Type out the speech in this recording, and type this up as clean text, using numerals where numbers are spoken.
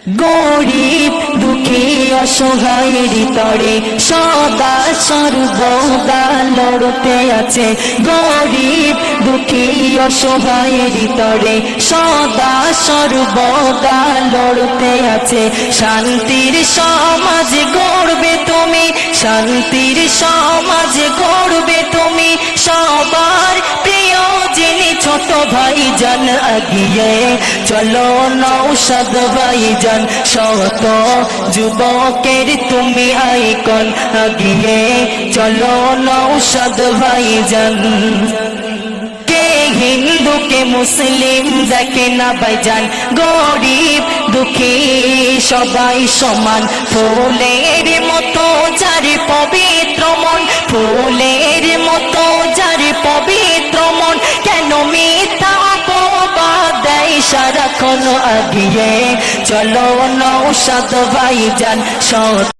গরিব দুঃখী অসহায়ের তরে সদা সর্বদা লড়তে আছে। গরিব দুঃখী অসহায়ের তরে সদা সর্বদা লড়তে আছে। শান্তির সমাজ গড়বে তুমি, শান্তির সমাজ গড়বে তুমি, সবার প্রিয় যিনি ছোট ভাইজান আগিয়ে চলো নওশাদ ভাইজান, শত যুবকের তুমি আইকন আগিয়ে চলো নওশাদ ভাইজান। কে হিন্দু কে মুসলিম দেখে না ভাইজান, গরিব দুঃখী সবাই সমান। ফুলের মতো যার পবিত্র মন, ফুলের মতো যার পবিত্র মন, কেন মিথ্যা অপবাদ দেয় সারাক্ষণ আগিয়ে চলো নওশাদ ভাইজান।